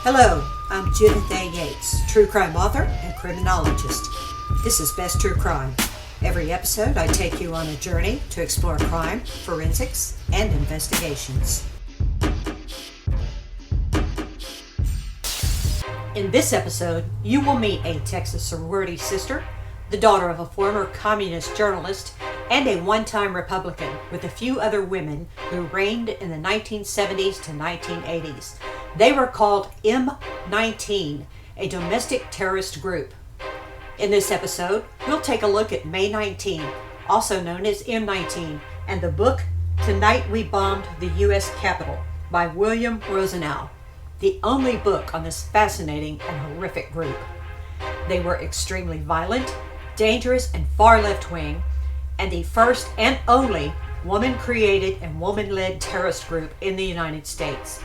Hello, I'm Judith Yates, true crime author and criminologist. This is Best True Crime. Every episode, I take you on a journey to explore crime, forensics, and investigations. In this episode, you will meet a Texas sorority sister, the daughter of a former communist journalist, and a one-time Republican, with a few other women who reigned in the 1970s to 1980s. They were called M19, a domestic terrorist group. In this episode, we'll take a look at May 19, also known as M19, and the book Tonight We Bombed the U.S. Capitol by William Rosenau, the only book on this fascinating and horrific group. They were extremely violent, dangerous, and far left-wing, and the first and only woman-created and woman-led terrorist group in the United States.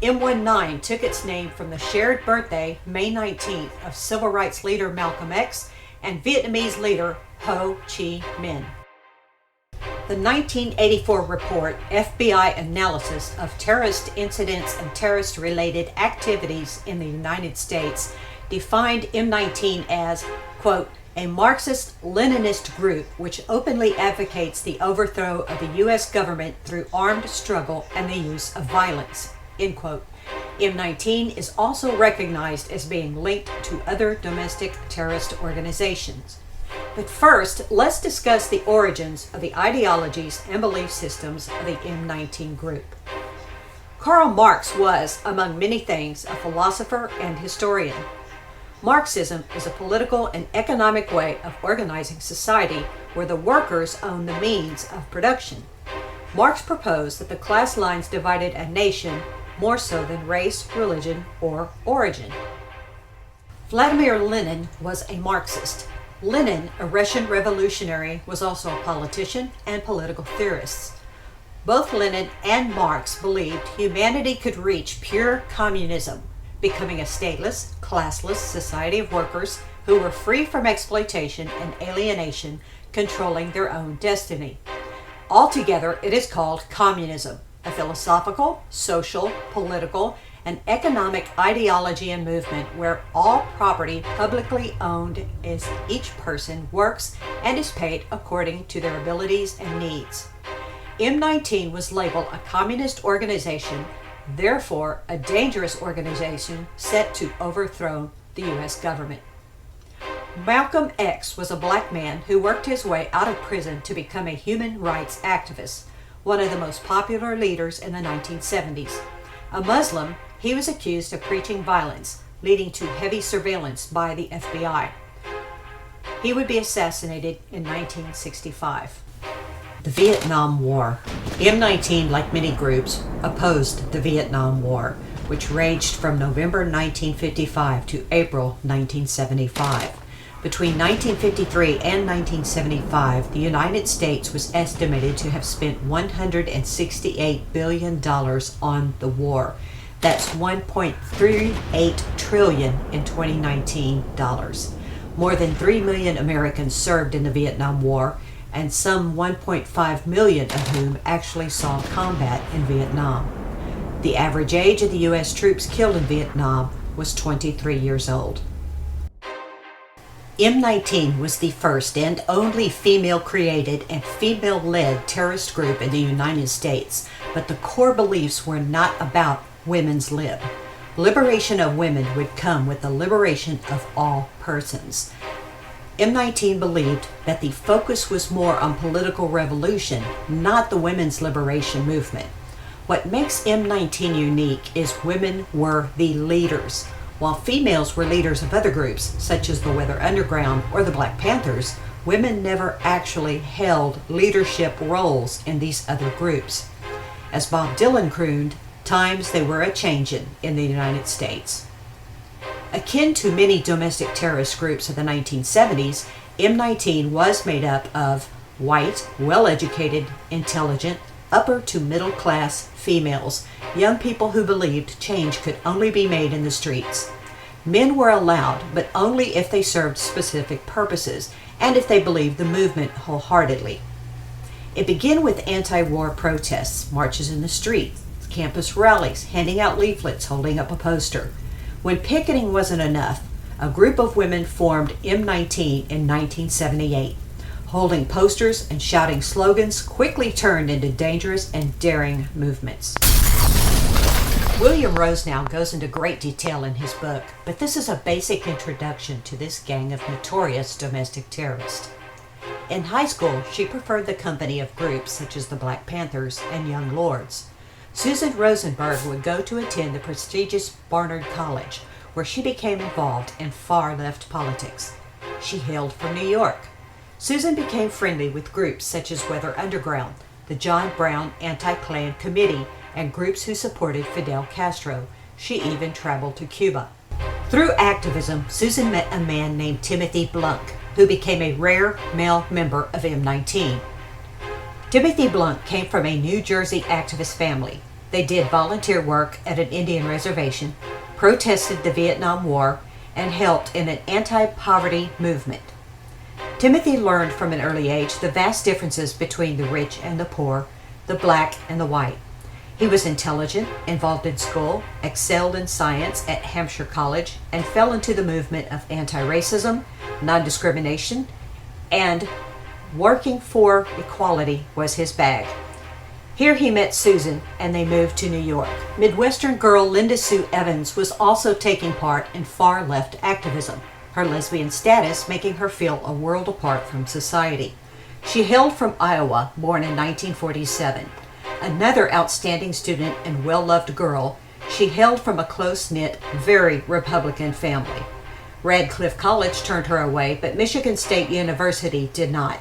M19 took its name from the shared birthday, May 19th, of civil rights leader Malcolm X and Vietnamese leader Ho Chi Minh. The 1984 report, FBI Analysis of Terrorist Incidents and Terrorist-Related Activities in the United States, defined M19 as, quote, a Marxist-Leninist group which openly advocates the overthrow of the U.S. government through armed struggle and the use of violence. End quote. M19 is also recognized as being linked to other domestic terrorist organizations. But first, let's discuss the origins of the ideologies and belief systems of the M19 group. Karl Marx was, among many things, a philosopher and historian. Marxism is a political and economic way of organizing society where the workers own the means of production. Marx proposed that the class lines divided a nation more so than race, religion, or origin. Vladimir Lenin was a Marxist. Lenin, a Russian revolutionary, was also a politician and political theorist. Both Lenin and Marx believed humanity could reach pure communism, becoming a stateless, classless society of workers who were free from exploitation and alienation, controlling their own destiny. Altogether, it is called communism, a philosophical, social, political, and economic ideology and movement where all property publicly owned as each person works and is paid according to their abilities and needs. M19 was labeled a communist organization, therefore a dangerous organization set to overthrow the U.S. government. Malcolm X was a black man who worked his way out of prison to become a human rights activist, one of the most popular leaders in the 1970s. A Muslim, he was accused of preaching violence, leading to heavy surveillance by the FBI. He would be assassinated in 1965. The Vietnam War. M19, like many groups, opposed the Vietnam War, which raged from November 1955 to April 1975. Between 1953 and 1975, the United States was estimated to have spent $168 billion on the war. That's $1.38 trillion in 2019 dollars. More than 3 million Americans served in the Vietnam War, and some 1.5 million of whom actually saw combat in Vietnam. The average age of the U.S. troops killed in Vietnam was 23 years old. M19 was the first and only female-created and female-led terrorist group in the United States, but the core beliefs were not about women's lib. Liberation of women would come with the liberation of all persons. M19 believed that the focus was more on political revolution, not the women's liberation movement. What makes M19 unique is women were the leaders. While females were leaders of other groups, such as the Weather Underground or the Black Panthers, women never actually held leadership roles in these other groups. As Bob Dylan crooned, times they were a-changin' in the United States. Akin to many domestic terrorist groups of the 1970s, M19 was made up of white, well-educated, intelligent, upper to middle class females, young people who believed change could only be made in the streets. Men were allowed, but only if they served specific purposes and if they believed the movement wholeheartedly. It began with anti-war protests, marches in the street, campus rallies, handing out leaflets, holding up a poster. When picketing wasn't enough, a group of women formed M19 in 1978. Holding posters and shouting slogans quickly turned into dangerous and daring movements. William Rosenau goes into great detail in his book, but this is a basic introduction to this gang of notorious domestic terrorists. In high school, she preferred the company of groups such as the Black Panthers and Young Lords. Susan Rosenberg would go to attend the prestigious Barnard College, where she became involved in far-left politics. She hailed from New York. Susan became friendly with groups such as Weather Underground, the John Brown Anti-Klan Committee, and groups who supported Fidel Castro. She even traveled to Cuba. Through activism, Susan met a man named Timothy Blunt, who became a rare male member of M19. Timothy Blunt came from a New Jersey activist family. They did volunteer work at an Indian reservation, protested the Vietnam War, and helped in an anti-poverty movement. Timothy learned from an early age the vast differences between the rich and the poor, the black and the white. He was intelligent, involved in school, excelled in science at Hampshire College, and fell into the movement of anti-racism, non-discrimination, and working for equality was his bag. Here he met Susan, and they moved to New York. Midwestern girl Linda Sue Evans was also taking part in far-left activism, her lesbian status making her feel a world apart from society. She hailed from Iowa, born in 1947. Another outstanding student and well-loved girl, she hailed from a close-knit, very Republican family. Radcliffe College turned her away, but Michigan State University did not.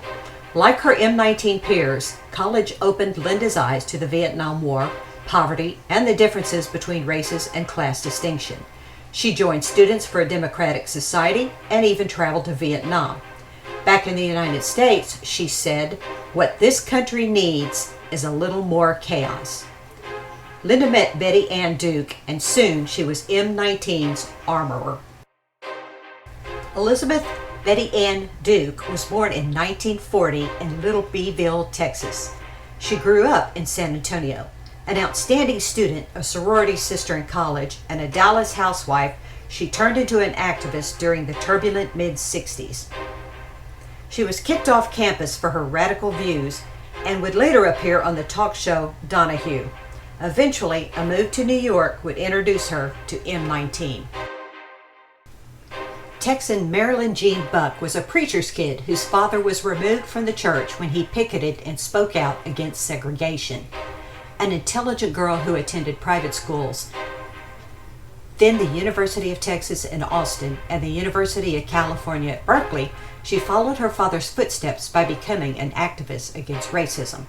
Like her M19 peers, college opened Linda's eyes to the Vietnam War, poverty, and the differences between races and class distinction. She joined Students for a Democratic Society and even traveled to Vietnam. Back in the United States, she said, "What this country needs is a little more chaos." Linda met Betty Ann Duke, and soon she was M19's armorer. Elizabeth Betty Ann Duke was born in 1940 in Little Beeville, Texas. She grew up in San Antonio. An outstanding student, a sorority sister in college, and a Dallas housewife, she turned into an activist during the turbulent mid-60s. She was kicked off campus for her radical views and would later appear on the talk show Donahue. Eventually, a move to New York would introduce her to M19. Texan Marilyn Jean Buck was a preacher's kid whose father was removed from the church when he picketed and spoke out against segregation. An intelligent girl who attended private schools, then the University of Texas in Austin and the University of California at Berkeley, she followed her father's footsteps by becoming an activist against racism.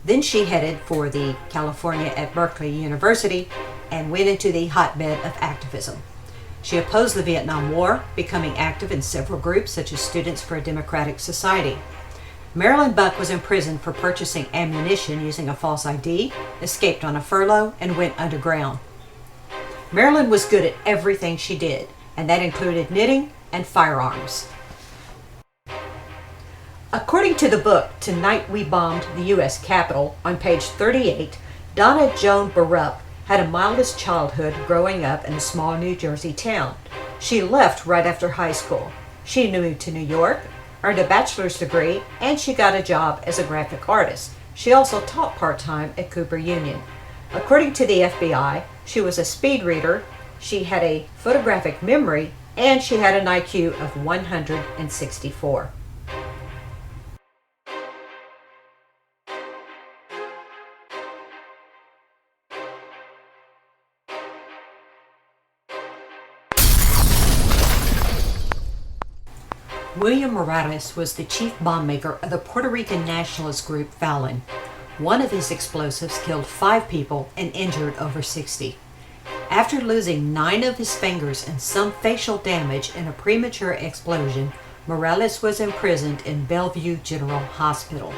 Then she headed for the California at Berkeley University and went into the hotbed of activism. She opposed the Vietnam War, becoming active in several groups such as Students for a Democratic Society. Marilyn Buck was imprisoned for purchasing ammunition using a false ID, escaped on a furlough, and went underground. Marilyn was good at everything she did, and that included knitting and firearms. According to the book Tonight We Bombed the U.S. Capitol, on page 38, Donna Joan Baruch had a modest childhood growing up in a small New Jersey town. She left right after high school. She moved to New York, earned a bachelor's degree, and she got a job as a graphic artist. She also taught part-time at Cooper Union. According to the FBI, she was a speed reader, she had a photographic memory, and she had an IQ of 164. William Morales was the chief bomb maker of the Puerto Rican nationalist group Fallon. One of his explosives killed 5 people and injured over 60. After losing 9 of his fingers and some facial damage in a premature explosion, Morales was imprisoned in Bellevue General Hospital.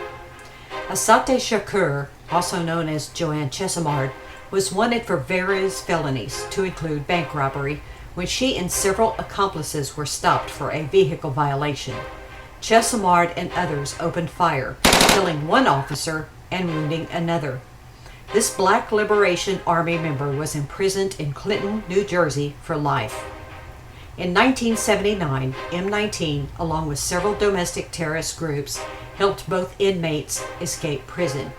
Asate Shakur, also known as Joanne Chesimard, was wanted for various felonies, to include bank robbery, when she and several accomplices were stopped for a vehicle violation. Chesimard and others opened fire, killing one officer and wounding another. This Black Liberation Army member was imprisoned in Clinton, New Jersey for life. In 1979, M19, along with several domestic terrorist groups, helped both inmates escape prison.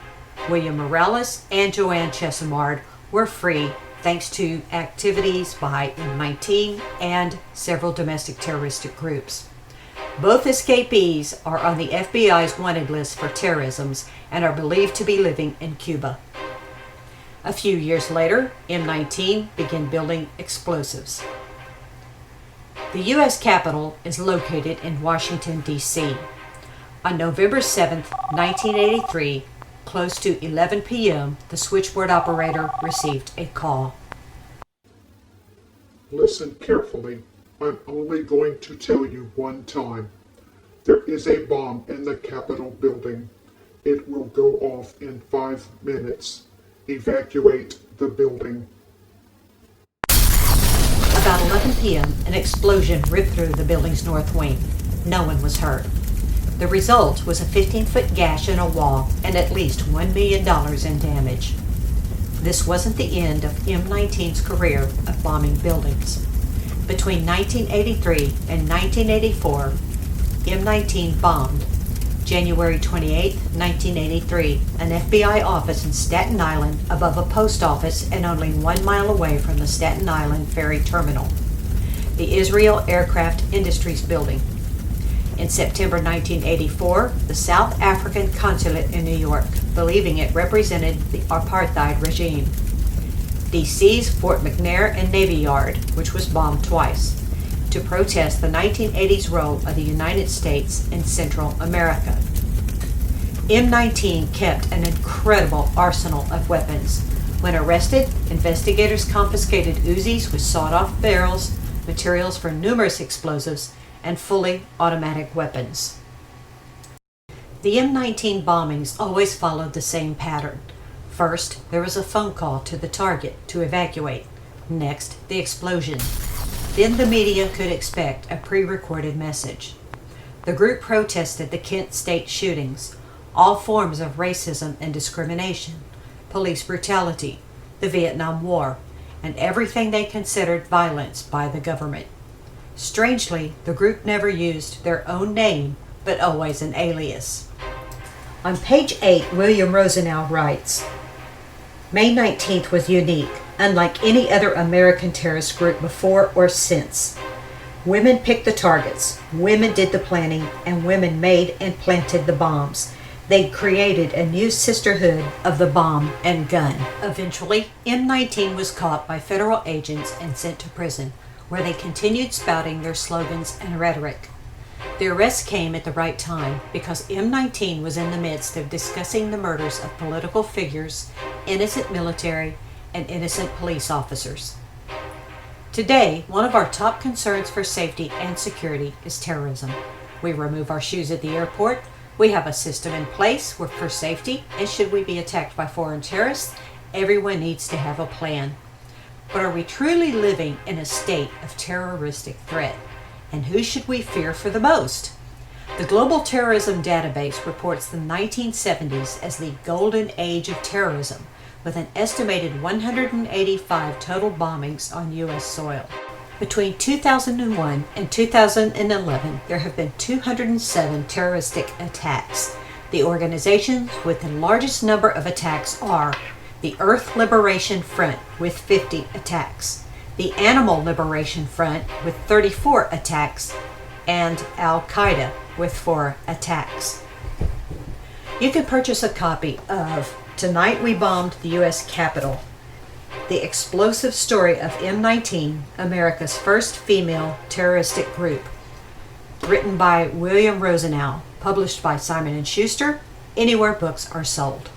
William Morales and Joanne Chesimard were free thanks to activities by M19 and several domestic terroristic groups. Both escapees are on the FBI's wanted list for terrorism and are believed to be living in Cuba. A few years later, M19 began building explosives. The U.S. Capitol is located in Washington, D.C. On November 7, 1983, close to 11 p.m., the switchboard operator received a call. Listen carefully. I'm only going to tell you one time. There is a bomb in the Capitol building. It will go off in 5 minutes. Evacuate the building. About 11 p.m., an explosion ripped through the building's north wing. No one was hurt. The result was a 15-foot gash in a wall and at least $1 million in damage. This wasn't the end of M19's career of bombing buildings. Between 1983 and 1984, M19 bombed January 28, 1983, an FBI office in Staten Island above a post office and only 1 mile away from the Staten Island Ferry Terminal, the Israel Aircraft Industries Building. In September 1984, the South African consulate in New York, believing it represented the apartheid regime. DC's Fort McNair and Navy Yard, which was bombed twice, to protest the 1980s role of the United States in Central America. M19 kept an incredible arsenal of weapons. When arrested, investigators confiscated Uzis with sawed-off barrels, materials for numerous explosives, and fully automatic weapons. The M19 bombings always followed the same pattern. First, there was a phone call to the target to evacuate. Next, the explosion. Then the media could expect a pre-recorded message. The group protested the Kent State shootings, all forms of racism and discrimination, police brutality, the Vietnam War, and everything they considered violence by the government. Strangely, the group never used their own name, but always an alias. On page 8, William Rosenau writes, May 19th was unique, unlike any other American terrorist group before or since. Women picked the targets, women did the planning, and women made and planted the bombs. They created a new sisterhood of the bomb and gun. Eventually, M19 was caught by federal agents and sent to prison, where they continued spouting their slogans and rhetoric. The arrest came at the right time because M19 was in the midst of discussing the murders of political figures, innocent military, and innocent police officers. Today, one of our top concerns for safety and security is terrorism. We remove our shoes at the airport. We have a system in place for safety, and should we be attacked by foreign terrorists, everyone needs to have a plan. But are we truly living in a state of terroristic threat? And who should we fear for the most? The Global Terrorism Database reports the 1970s as the golden age of terrorism, with an estimated 185 total bombings on U.S. soil. Between 2001 and 2011, there have been 207 terroristic attacks. The organizations with the largest number of attacks are the Earth Liberation Front with 50 attacks, the Animal Liberation Front with 34 attacks, and Al-Qaeda with 4 attacks. You can purchase a copy of Tonight We Bombed the U.S. Capitol, the explosive story of M19, America's first female terroristic group, written by William Rosenau, published by Simon & Schuster, anywhere books are sold.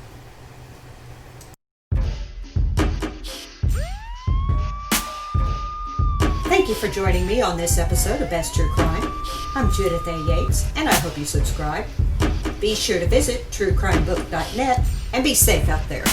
Thank you for joining me on this episode of Best True Crime. I'm Judith A. Yates, and I hope you subscribe. Be sure to visit truecrimebook.net and be safe out there.